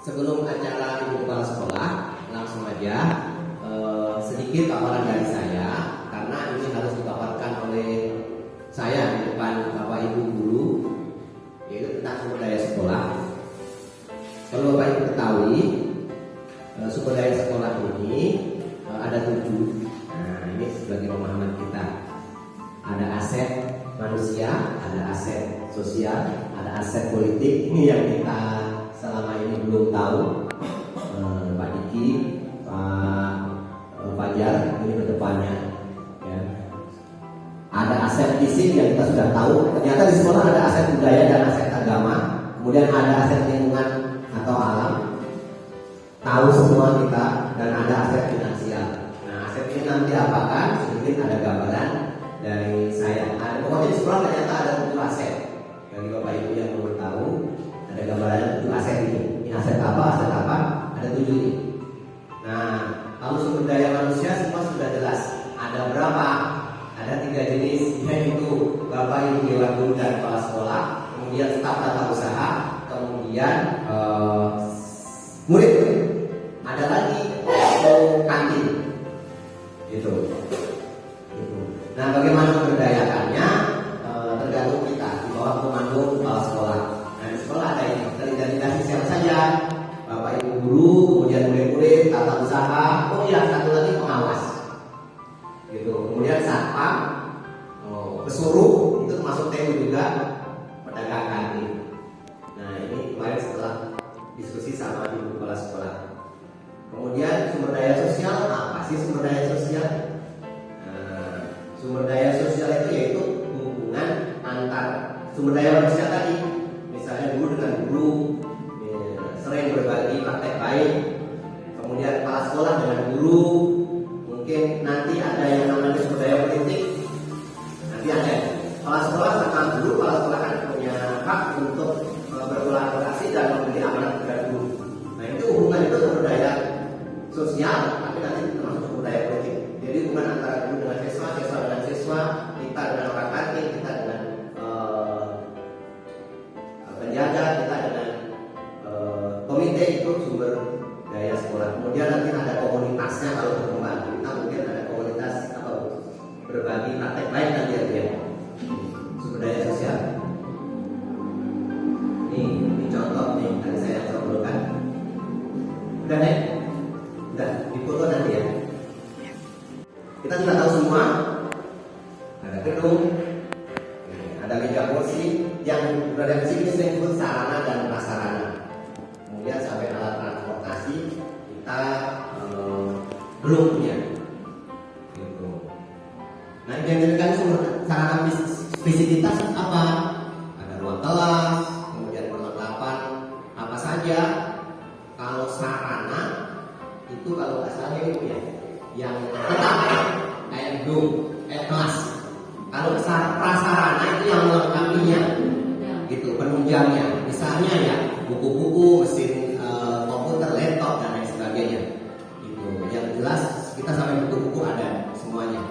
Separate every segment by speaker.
Speaker 1: Sebelum acara Ibu Kepala Sekolah, langsung aja sedikit paparan dari saya, karena ini harus dipaparkan oleh saya di depan Bapak Ibu guru, yaitu tentang sumber daya sekolah. Kalau Bapak Ibu ketahui, sumber daya sekolah ini ada 7. Nah, ini sebagai pemahaman kita. Ada aset manusia, ada aset sosial, ada aset politik. Ini yang kita selama ini belum tahu. Pak Diki, Pak Fajar, ini kedepannya ya. Ada aset fisik yang kita sudah tahu. Ternyata di sekolah ada aset budaya dan aset agama. Kemudian ada aset lingkungan atau alam. Tahu semua kita. Dan ada aset finansial. Nah, aset ini nanti apakan? Sedikit ada gambaran dari saya. Ada pokoknya di sekolah ternyata ada 7 aset. Bagi Bapak Ibu yang belum tahu, ada gambarannya 7 aset ini. Ini aset apa? Aset apa? Ada 7 ini. Nah, kalau sumber daya manusia semua sudah jelas. Ada berapa? Ada 3 jenis, yaitu Bapak Ibu Dewan Guru dan Kepala Sekolah, kemudian staf tata usaha, kemudian murid. Ada lagi kantin. Gitu. Nah, bagaimana memberdayakannya? Tergantung kita di bawah komando kepala sekolah. Nah, di sekolah ada ini terindikasi siapa saja, Bapak Ibu guru, kemudian murid-murid, tata usaha, oh iya satu lagi pengawas. Gitu. Kemudian satpam, pesuruh, itu termasuk TU juga, pedagang kantin. Nah, ini kemarin setelah diskusi sama Ibu Kepala Sekolah. Kemudian sumber daya sosial, apa sih sumber daya sosial? Sumber daya sosial itu yaitu hubungan antar sumber daya manusia tadi, misalnya guru dengan guru, sering berbagi praktek baik. Kemudian kepala sekolah dengan guru, mungkin nanti ada yang namanya sumber daya politik. Nanti ada kepala sekolah sama guru, kepala sekolah kan punya hak untuk berkolaborasi dan memberi amanat kepada guru. Nah, itu hubungan itu sumber daya sosial, tapi nanti termasuk sumber daya politik. Jadi hubungan antara guru dengan siswa, siswa dengan siswa, kita dengan orang kantin, kita dengan penjaga, kita dengan komite, itu sumber daya sekolah. Kemudian nanti ada komunitasnya kalau berkembang. Kita mungkin ada komunitas atau berbagi praktek baik nanti ya. Sumber daya sosial. Ini contoh nih tadi saya contohkan. Udah nih, udah difoto nanti ya. Kita sudah tahu semua. Ada gedung, ada meja kursi. Yang berada di sini sering disebut sarana dan prasarana. Kemudian sampai alat transportasi kita belum punya. Gitu. Nah, yang dijadikan sarana fisilitas apa? Ada ruang kelas, kemudian perlengkapan apa saja. Kalau sarana itu kalau nggak salah itu ya, yang tetap kayak gedung, kelas. Kalau prasarana itu yang melengkapinya, gitu, penunjangnya. Misalnya ya buku-buku, mesin komputer, laptop dan lain sebagainya. Gitu. Yang jelas kita sampai buku-buku ada semuanya.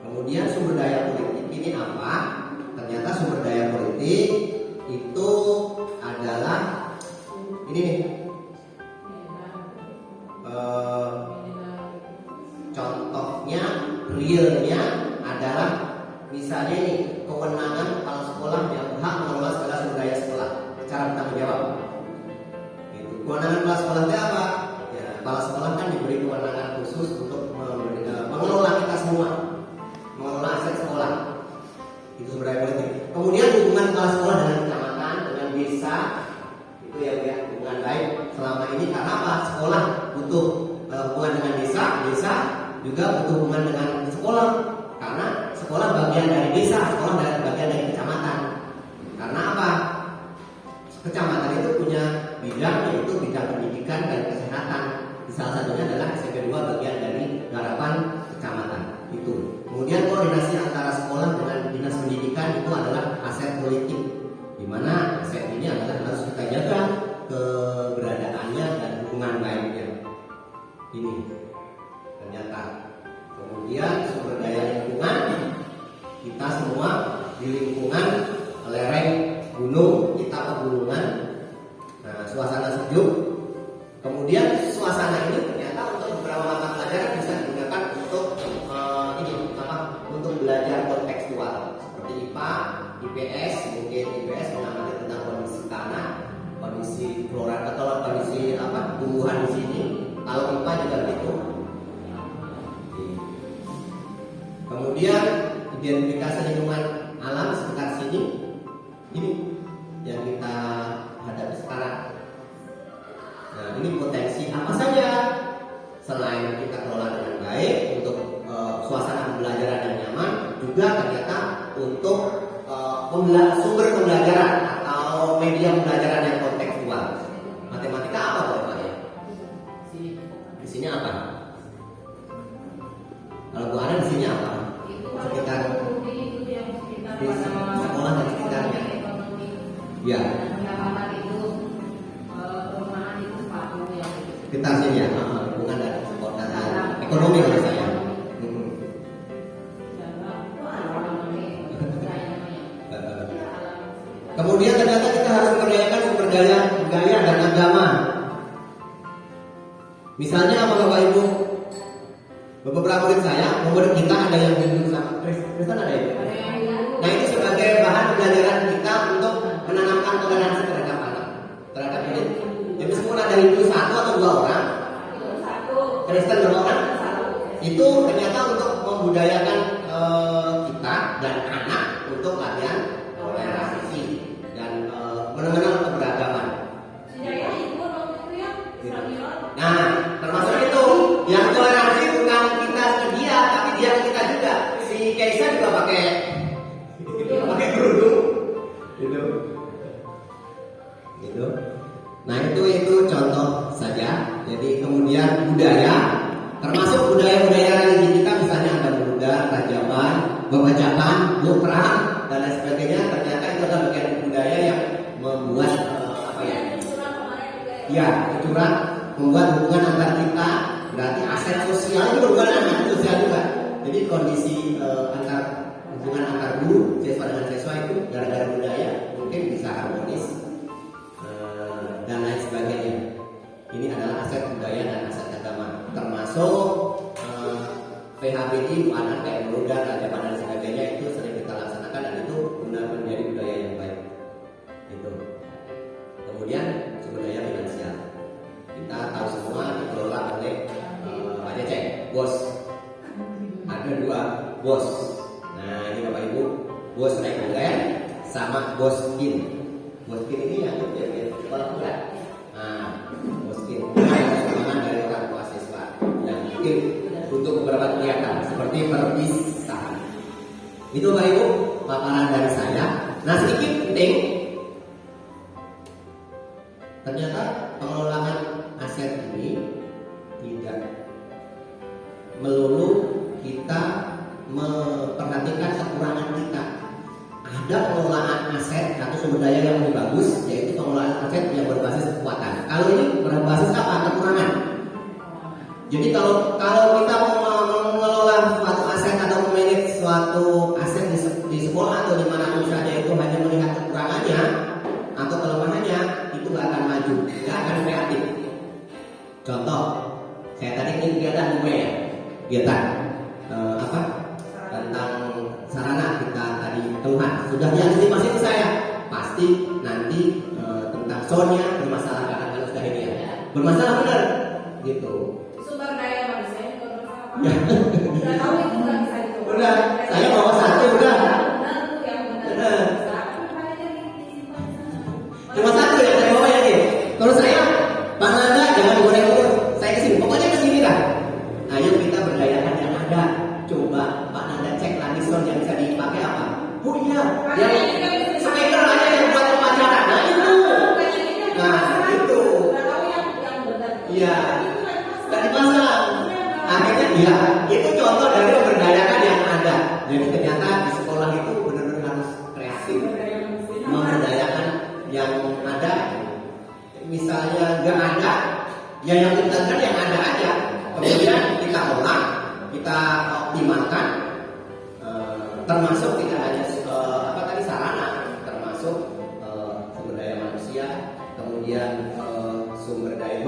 Speaker 1: Kemudian sumber daya politik ini apa? Ternyata sumber daya politik itu adalah ini nih. Contohnya, realnya adalah misalnya nih, kewenangan kepala sekolah yang berhak mengelola segala sumber daya sekolah secara bertanggung jawab. Gitu. Kewenangan kepala sekolah itu apa? Ya, kepala sekolah kan diberi kewenangan khusus untuk mengelola kita semua, mengelola aset sekolah. Itu sumber daya politik. Kemudian hubungan kepala sekolah dengan kecamatan, dengan desa, itu ya hubungan baik selama ini. Karena apa? Sekolah butuh hubungan dengan desa, desa juga butuh hubungan dengan sekolah. Karena sekolah bagian dari desa, sekolah bagian dari kecamatan. Karena apa? Kecamatan itu punya bidang, yaitu bidang pendidikan dan kesehatan. Salah satunya adalah SMP 2 bagian dari garapan kecamatan. Itu. Kemudian koordinasi antara sekolah dengan dinas pendidikan itu adalah aset politik, di mana aset ini adalah harus kita jaga keberadaannya dan hubungan baiknya. Ini ternyata. Kemudian sumber daya lingkungan, kita semua di lingkungan lereng gunung, kita pegunungan. Nah, suasana sejuk. Kemudian suasana ini ternyata untuk beberapa mata pelajaran bisa digunakan untuk untuk belajar kontekstual seperti IPA, IPS. Mungkin IPS mengamati tentang kondisi tanah, kondisi flora atau kondisi tumbuhan di sini. Kalau IPA juga gitu. Kemudian identifikasi lingkungan alam sekitar sini, ini yang kita hadapi sekarang. Nah, ini potensi apa saja selain kita kelola dengan baik untuk suasana pembelajaran yang nyaman, juga ternyata untuk sumber pembelajaran atau media pembelajaran yang kontekstual. Matematika apa Bapak ya? Di sini apa? Kalau Bu Ana di sini apa? Sekitar di sekolah dan sekitarnya. Ya. Sekitar sini ya, lingkungan dan ekonomi kalau saya. Kemudian ternyata kita harus memberdayakan sumber daya budaya dan agama. Misalnya apa Bapak Ibu? Beberapa murid saya, murid kita ada yang Hindu sama Kristen ada ya? Nah ini sebagai bahan pembelajaran kita untuk menanamkan toleransi terhadap ini. Jadi semua ada Hindu satu atau dua orang, Kristen berapa orang? Itu ternyata untuk membudayakan kita dan anak untuk latihan toleransi dan mengenal keberagaman. Nah, termasuk itu yang toleransi bukan kita ke dia, tapi dia ke kita juga. Si Kaisar juga pakai kerudung, gitu. Nah itu contoh saja. Jadi kemudian budaya, termasuk budaya-budaya religi kita, misalnya ada Buddha, Rajaban, Babajakan, Perang dan lain sebagainya. Ternyata itu adalah bagian budaya yang membuat kecurangan, membuat hubungan antar kita, berarti aset sosial itu berhubungan dengan aset sosial juga. Jadi kondisi hubungan antar guru, siswa dengan siswa itu gara-gara budaya mungkin bisa harmonis dan lain sebagainya. Ini adalah aset budaya dan aset agama, termasuk PHBI, anak kayak Buddha, Rajaban dan sebagainya itu sering kita laksanakan dan itu benar menjadi budaya yang baik. Itu. Kemudian sumber daya finansial. Kita tahu semua dikelola oleh Pak Cecep, bos. Ada dua bos. Nah ini Bapak Ibu, bos reguler sama bos kin. Bos kin ini yang sekolah pula. Nah, bos kin sumbangan dari orang tua siswa yang mungkin untuk beberapa kegiatan seperti perpisahan. Itu Bapak Ibu paparan dari saya. Nah sedikit penting, ternyata pengelolaan aset ini tidak melulu kita memperhatikan kekurangan kita. Ada pengelolaan aset atau sumber daya yang lebih bagus, yaitu pengelolaan aset yang berbasis kekuatan. Kalau ini berbasis apa? Kekurangan. Jadi kalau kita mengelola suatu aset atau memanage suatu aset di sekolah atau di mana saja itu hanya melihat kekurangannya atau kelemahannya, itu nggak akan maju, nggak akan kreatif. Contoh, saya tadi ingin kegiatan kegiatan tentang sarana kita tadi keluhan sudah diantisipasi ke saya, pasti nanti tentang soundnya bermasalah karena kalau sudah ini ya bermasalah benar gitu.
Speaker 2: Sumber daya manusia itu bermasalah. Udah tahu itu nggak bisa dicoba.
Speaker 1: Udah, saya bawa satu udah. Benar. Cuma satu yang saya bawa ya nih. Kalau saya, Pak Nanda jangan digoreng terus. Saya kesini, pokoknya kesini lah. Ayo kita berdayakan yang ada. Coba Pak Nanda cek lagi sound yang bisa dipakai apa. Oh iya, yang speaker aja yang buat pemacaran. Nah itu. Iya. Gak dipasang. Akhirnya ya, itu contoh dari memberdayakan yang ada. Jadi ternyata di sekolah itu benar-benar harus kreatif, memberdayakan yang ada. Misalnya nggak ada, ya yang kita yang ada aja. Kemudian kita olah, kita optimalkan, termasuk tidak hanya sarana, termasuk sumber daya manusia, kemudian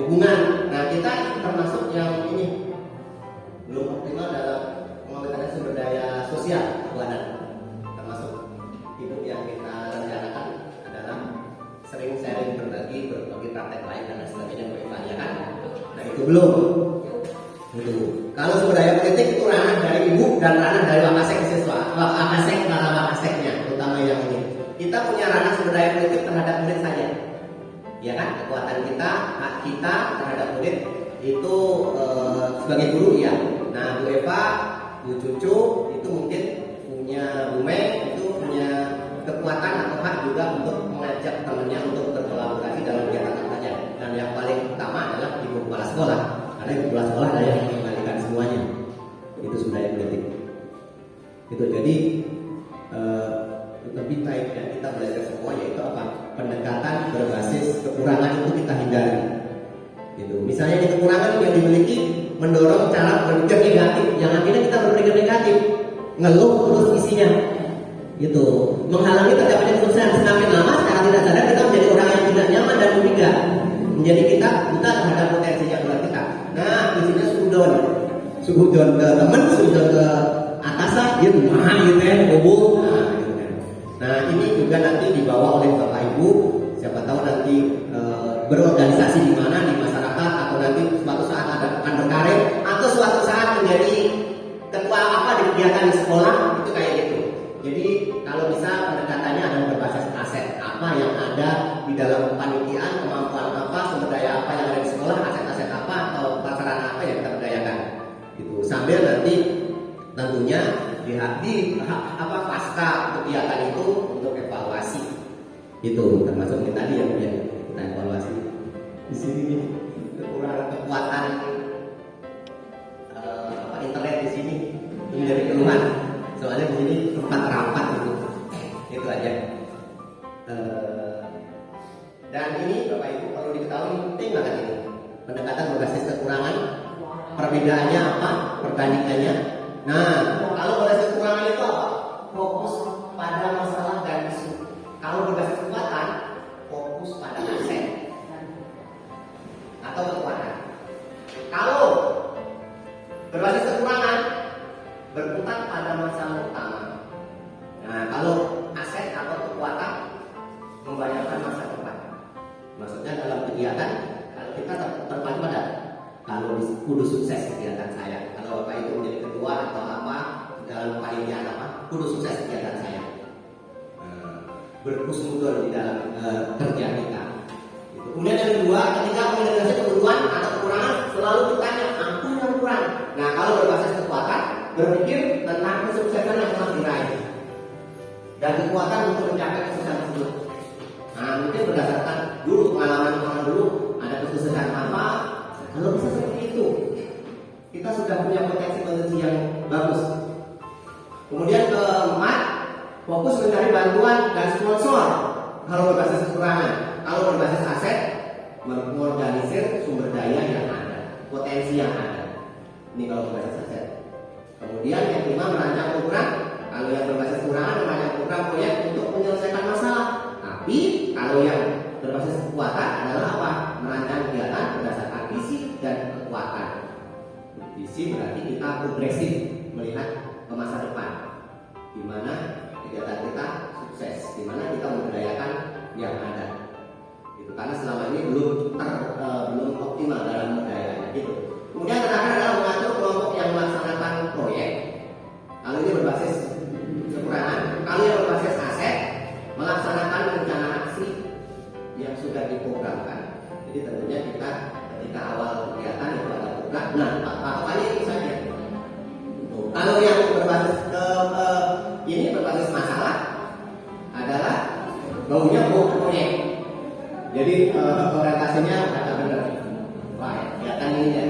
Speaker 1: hubungan. Nah, kita termasuk yang ini belum optimal dalam pengembangan sumber daya sosial keuangan. Termasuk itu yang kita rencanakan adalah sering sharing berbagi praktek lain dan sebagainya, ya kan? Nah, itu belum. Itu. Kalau sumber daya politik itu ranah dari ibu dan ranah dari wakasek siswa, wakasek para wakaseknya, terutama yang ini. Kita punya ranah sumber daya politik terhadap murid saja, ya kan? Kekuatan kita, hak kita terhadap murid itu sebagai guru ya. Nah, Bu Eva, Bu Cucu itu mungkin punya, Bu Mei itu punya kekuatan atau hak juga untuk mengajak temannya untuk berkolaborasi dalam kegiatan kampanye. Dan yang paling utama adalah ibu kepala sekolah. Karena ibu kepala sekolah adalah yang mengendalikan semuanya. Itu sumber daya politik. Itu jadi lebih baiknya kita belajar semua, yaitu apa? Pendekatan berbasis kekurangan itu kita hindari. Gitu. Misalnya di kekurangan yang dimiliki mendorong cara berpikir negatif, yang akhirnya kita berpikir negatif, ngeluh terus isinya. Gitu. Menghalangi tercapainya kesuksesan. Semakin lama secara tidak sadar kita menjadi orang yang tidak nyaman dan mudah. Menjadi kita buta terhadap potensi yang luar kita. Nah, isinya suhudon ke teman, suhudon ke atasan, dia mahal gitu ya, bobo. Nah, ini juga nanti dibawa oleh Bapak Ibu. Siapa tahu nanti berorganisasi di mana di masyarakat, atau nanti suatu saat akan berkarir, atau suatu saat menjadi ketua apa di kegiatan di sekolah, itu kayak gitu. Jadi kalau bisa pendekatannya adalah berbasis aset, apa yang ada di dalam kepanitiaan, kemampuan apa, sumber daya apa yang ada di sekolah, aset-aset apa atau prasarana apa yang kita berdayakan. Gitu. Sambil nanti tentunya apa pasca kegiatan itu untuk evaluasi. Itu termasuk ini tadi yang kita evaluasi. Di sini nih kekurangan kekuatan internet di sini itu menjadi keluhan. Soalnya di sini tempat rapat itu aja. Dan ini Bapak Ibu perlu diketahui penting banget ini. Pendekatan berbasis kekurangan, perbedaannya apa, perbandingannya. Nah, kalau berbasis kekurangan itu apa? Fokus pada masalah dan isu. Kalau berbasis kekuatan, fokus pada aset atau kekuatan. Kalau berbasis kekurangan, berputar pada masalah utama. Nah, kalau aset atau kekuatan membayangkan masa depan. Maksudnya dalam kegiatan, kalau kita terpacu pada kalau kudu sukses kegiatan saya. Kalau Bapak Ibu menjadi ketua atau apa dalam panitiaan apa, kudu sukses kegiatan saya. Berkusnudon di dalam kerja kita. Gitu. Kemudian yang kedua, ketika mengenai kebutuhan atau kekurangan, selalu ditanya apa yang kurang. Nah, kalau berbasis kekuatan, berpikir tentang kesuksesan yang telah diraih dan kekuatan untuk mencapai kesuksesan tersebut. Nah, mungkin berdasarkan dulu pengalaman dulu ada kesuksesan apa. Kalau bisa seperti itu, kita sudah punya potensi yang bagus. Kemudian keempat, fokus mencari bantuan dan sponsor. Kalau berbasis kekurangan, kalau berbasis aset, mengorganisir sumber daya yang ada, potensi yang ada. Ini kalau berbasis aset. Kemudian yang kelima, merancang program. Kalau yang berbasis kekurangan, merancang program proyek untuk menyelesaikan masalah. Tapi kalau yang berbasis kekuatan adalah apa? Merancang kegiatan berdasarkan visi dan kekuatan. Visi berarti kita progresif melihat ke masa depan, di mana kegiatan kita sukses, di mana kita memberdayakan yang ada. Itu karena selama ini belum optimal dalam memberdayakannya. Gitu. Kemudian terakhir adalah mengatur kelompok yang melaksanakan proyek. Kalau ini berbasis kekurangan, kalau yang berbasis aset, melaksanakan rencana aksi yang sudah diprogramkan. Jadi tentunya kita ketika awal kegiatan itu ada program. Nah, patokannya itu saja. Kalau yang berbasis ini berbasis masalah adalah baunya bau proyek. Jadi orientasinya ada benar. Wah, kegiatan ini ya.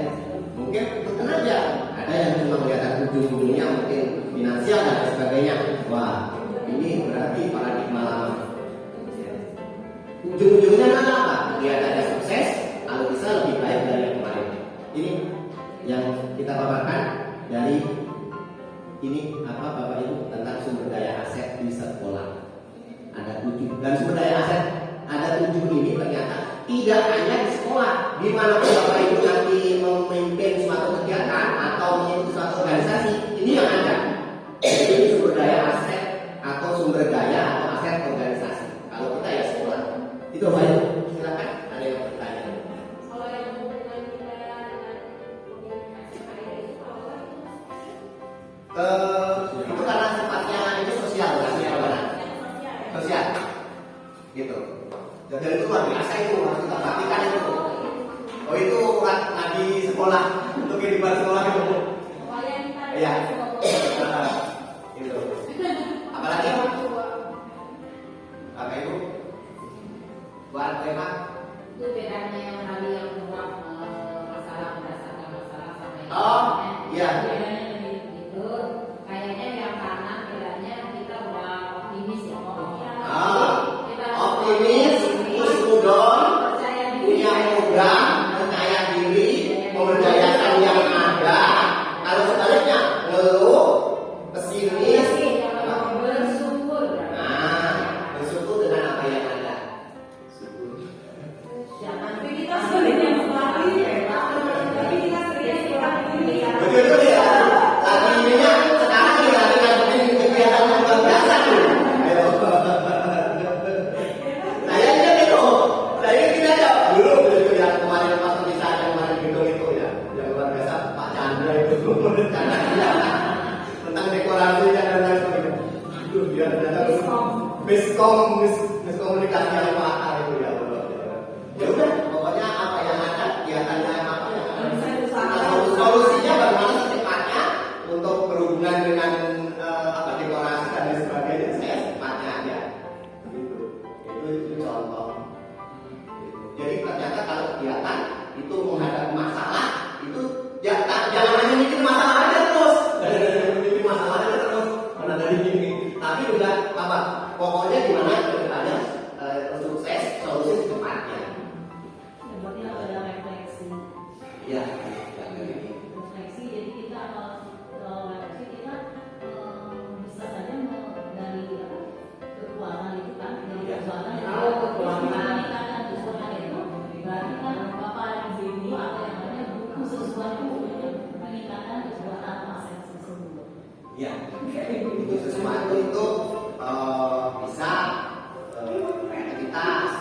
Speaker 1: Mungkin bukan aja. Ada yang cuma kelihatan ujung-ujungnya mungkin finansial dan sebagainya. Wah, ini berarti paradigma lama. Ujung-ujungnya apa? Kegiatannya sukses, kalau bisa lebih baik dari yang kemarin. Ini yang kita paparkan dari ini apa Bapak Ibu tentang sumber daya aset di sekolah. Ada 7 dan sumber daya aset ada 7 ini ternyata tidak hanya di sekolah. semua. Dimanapun Bapak Ibu nanti memimpin suatu kegiatan atau mengikuti suatu organisasi, ini yang ada. Jadi sumber daya aset atau sumber daya atau aset organisasi. Kalau kita ya sekolah. Itu Bapak Ibu. Silakan ada yang bertanya.
Speaker 2: Kalau yang hubungan kita dengan komunikasi kayak itu kalau
Speaker 1: Itu karena sifatnya itu sosial, bukan sosial. Sosial. Gitu. Dan itu luar biasa itu harus kita perhatikan itu. Oh itu lagi sekolah untuk kehidupan sekolah itu. Iya. Gitu. Apalagi apa itu? Buat tema?
Speaker 2: itu bedanya yang tadi yang buat masalah berdasarkan masalah sama yang
Speaker 1: Oh,
Speaker 2: lainnya.
Speaker 1: iya.
Speaker 2: Bedanya itu kayaknya yang karena bedanya kita udah optimis ya kita
Speaker 1: Optimis, husnudon,
Speaker 2: percaya diri
Speaker 1: punya program, percaya diri, memberdayakan yang ada. Kalau sebaliknya ngeluh, pesimis,
Speaker 2: bersyukur.
Speaker 1: bersyukur dengan apa yang ada. Syukur.
Speaker 2: Jangan kita sering yang melatih, tapi kita sering melatih.
Speaker 1: Betul ya. Lagi ininya sekarang ya lagi ngadepin kegiatan yang luar biasa tuh. Ayo. Saya aja gitu. Saya kita aja dulu itu yang kemarin pas pembicaraan yang kemarin gedung itu ya, yang luar biasa Pak Chandra itu rencana dia tentang dekorasinya dan lain sebagainya. Aduh dia ternyata miskomunikasi yang fatal itu ya. Ya udah, pokoknya apa yang ada, kegiatannya apa yang ada. Solusinya bagaimana secepatnya untuk berhubungan dengan dekorasi dan lain sebagainya, saya secepatnya aja. Gitu. Itu contoh. Gitu. Jadi ternyata kalau kegiatan itu menghadapi masalah itu jangan hanya mikir masalah aja terus, mikir masalah aja terus. Mana dari ini. Tapi juga apa? Pokoknya gimana kedepannya sukses, solusi secepatnya.
Speaker 2: Berarti harus ada refleksi.
Speaker 1: Ya.
Speaker 2: Refleksi jadi kita kalau refleksi kita bisa saja dari kekuatan itu kan dari kekuatan meningkatkan kekuatan itu berarti kan bapak di sini atau yang lainnya butuh sesuatu untuk meningkatkan kekuatan aset tersebut.
Speaker 1: Ya. Itu sesuatu itu bisa kreativitas,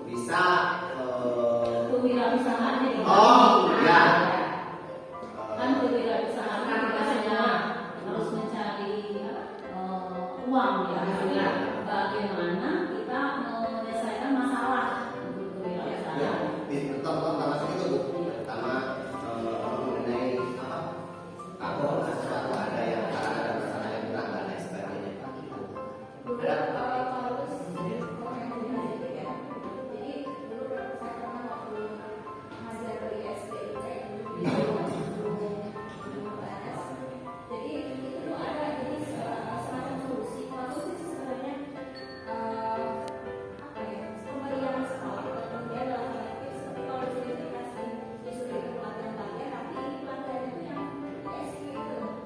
Speaker 1: bisa
Speaker 2: Kewirausahaan jadi
Speaker 1: ya.
Speaker 2: kan kewirausahaan kan biasanya harus mencari uang ya. Jadi bagaimana kita menyelesaikan masalah untuk kewirausahaan.
Speaker 1: Ya, pertama itu Bu. Pertama mengenai apa? Kalau sesuatu ada yang ada masalah yang kurang dan lain sebagainya. Ada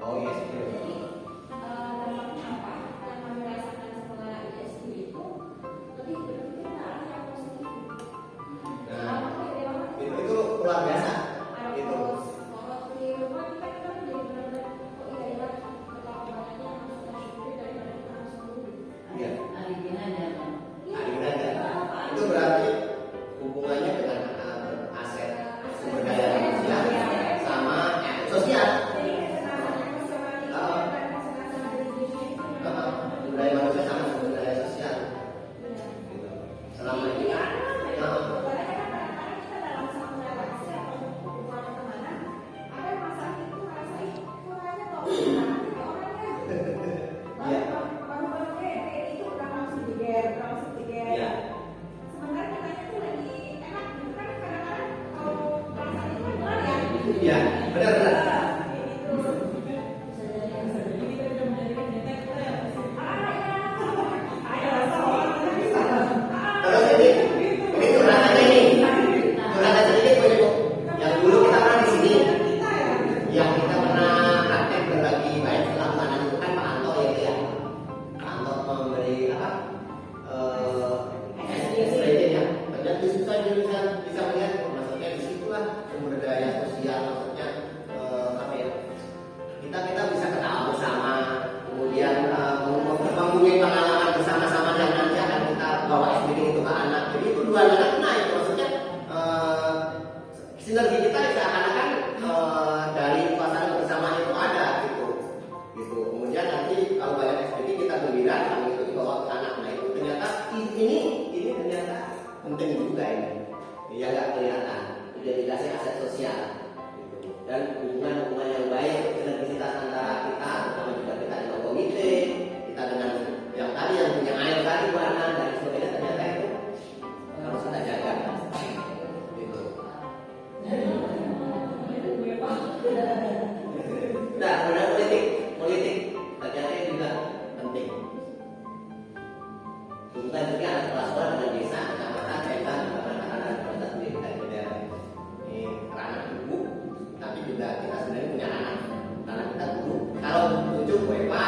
Speaker 1: oh yes, itu luar biasa. Itu. Iya. Itu berarti hubungannya dengan aset sumber daya manusia sama sosial. Sumber daya manusia sama sumber daya sosial. Gitu. Selama ini. Iya, benar. Terus ini curhatannya ini. Curhatan sedikit Bu Ibu. Yang dulu kita pernah di sini. Yang kita pernah praktek berbagi baik selama itu kan Pak Anto ya. Pak Anto memberi apa?
Speaker 3: pertumbuhan anak naik, maksudnya sinergi kita seakan-akan dari suasana bersama itu ada gitu. Kemudian nanti kalau banyak SPT kita gembira kami itu bawa ke anak, nah itu ternyata ini ternyata penting juga ini, ya nggak kelihatan, identitasnya aset sosial gitu. Dan hubungan yang baik, sinergisitas antara kita, terutama juga kita dengan komite, kita dengan yang tadi yang punya air tadi warna dan sebagainya, ternyata itu harus kita jaga gitu. Nah, kemudian politik ternyata juga penting. Bukan juga ada kepala sekolah dengan desa, kecamatan, kaitan, kebakaran dan proses pendidikan daerah. Ini ranah ibu, tapi juga kita sebenarnya punya anak kita guru. Kalau tunjuk WEPA